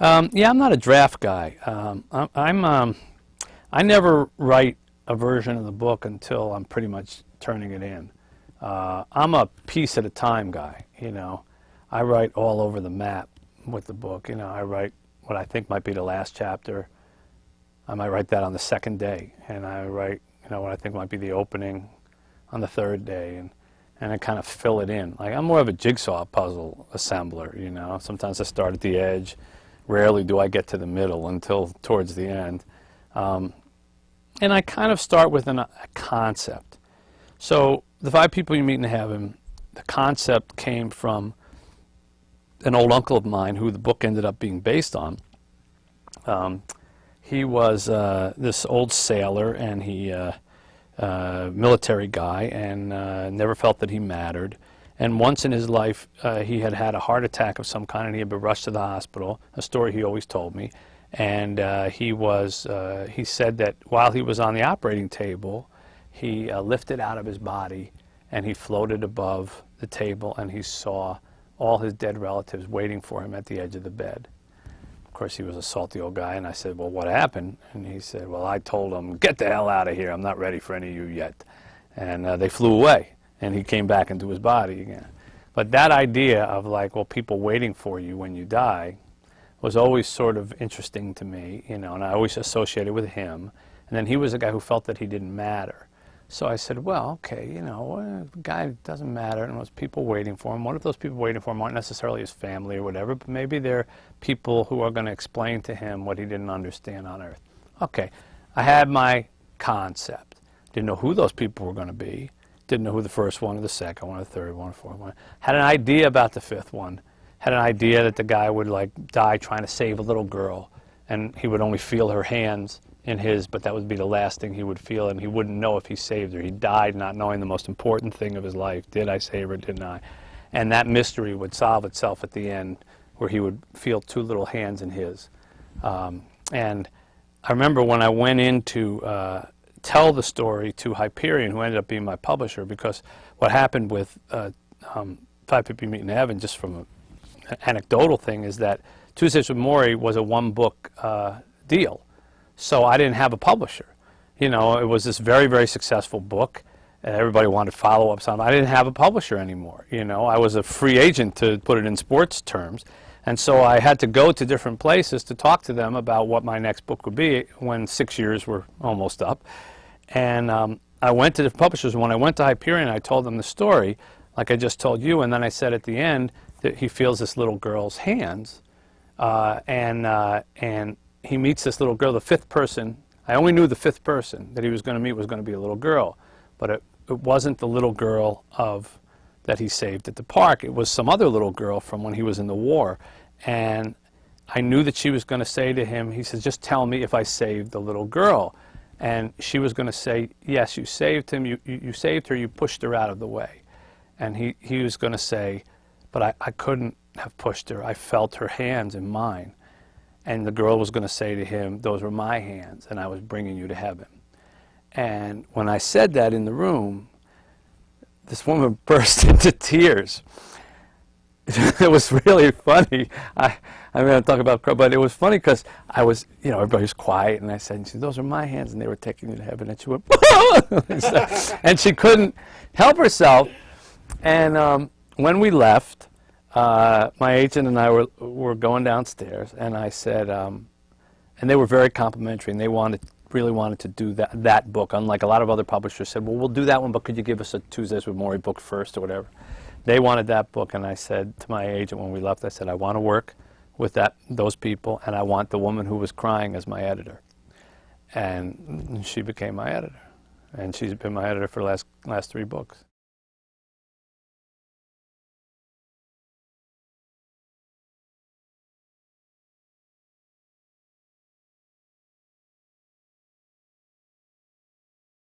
Yeah, I'm not a draft guy. I never write a version of the book until I'm pretty much turning it in. I'm a piece at a time guy, you know. I write all over the map with the book. You know, I write what I think might be the last chapter. I might write that on the second day, and I write, you know, what I think might be the opening on the third day, and I kind of fill it in. Like, I'm more of a jigsaw puzzle assembler, you know. Sometimes I start at the edge. Rarely do I get to the middle until towards the end. And I kind of start with a concept. So the 5 people you meet in heaven, the concept came from an old uncle of mine who the book ended up being based on. He was this old sailor, and he military guy, and never felt that he mattered. And once in his life, he had had a heart attack of some kind, and he had been rushed to the hospital, a story he always told me. And he said that while he was on the operating table, he lifted out of his body, and he floated above the table, and he saw all his dead relatives waiting for him at the edge of the bed. Of course, he was a salty old guy, and I said, well, what happened? And he said, well, I told them, get the hell out of here. I'm not ready for any of you yet. And they flew away, and he came back into his body again. But that idea of, like, well, people waiting for you when you die was always sort of interesting to me, you know, and I always associated with him. And then he was a guy who felt that he didn't matter. So I said, well, okay, you know, the guy doesn't matter, and there's people waiting for him. What if those people waiting for him aren't necessarily his family or whatever, but maybe they're people who are going to explain to him what he didn't understand on Earth. Okay, I had my concept. Didn't know who those people were going to be. Didn't know who the first one or the second one or the third one or fourth one. Had an idea about the fifth one. Had an idea that the guy would, like, die trying to save a little girl, and he would only feel her hands in his, but that would be the last thing he would feel, and he wouldn't know if he saved her. He died not knowing the most important thing of his life. Did I save her, didn't I? And that mystery would solve itself at the end, where he would feel 2 little hands in his. And I remember when I went in to tell the story to Hyperion, who ended up being my publisher, because what happened with 5 People You Meet in Heaven, just from an anecdotal thing, is that Tuesdays with Morrie was a 1-book deal. So I didn't have a publisher. You know, it was this very, very successful book, and everybody wanted follow-ups on it. I didn't have a publisher anymore. You know, I was a free agent, to put it in sports terms, and so I had to go to different places to talk to them about what my next book would be when 6 years were almost up. And I went to the publishers. When I went to Hyperion, I told them the story, like I just told you, and then I said at the end that he feels this little girl's hands, and he meets this little girl, the 5th person. I only knew the 5th person that he was going to meet was going to be a little girl, but it wasn't the little girl that he saved at the park. It was some other little girl from when he was in the war. And I knew that she was going to say to him, he says, just tell me if I saved the little girl. And she was going to say, yes, you saved him, you saved her, you pushed her out of the way. And he was going to say, but I couldn't have pushed her. I felt her hands in mine. And the girl was going to say to him, those were my hands, and I was bringing you to heaven. And when I said that in the room, this woman burst into tears. It was really funny. I mean, I'm talking about, but it was funny because I was, you know, everybody was quiet, and I said, those are my hands, and they were taking you to heaven. And she went, and she couldn't help herself. And when we left, my agent and I were going downstairs, and I said, and they were very complimentary, and they really wanted to do that book. Unlike a lot of other publishers said, well, we'll do that one, but could you give us a Tuesdays with Morrie book first or whatever? They wanted that book, and I said to my agent when we left, I said, I want to work with those people, and I want the woman who was crying as my editor. And she became my editor, and she's been my editor for the last 3 books.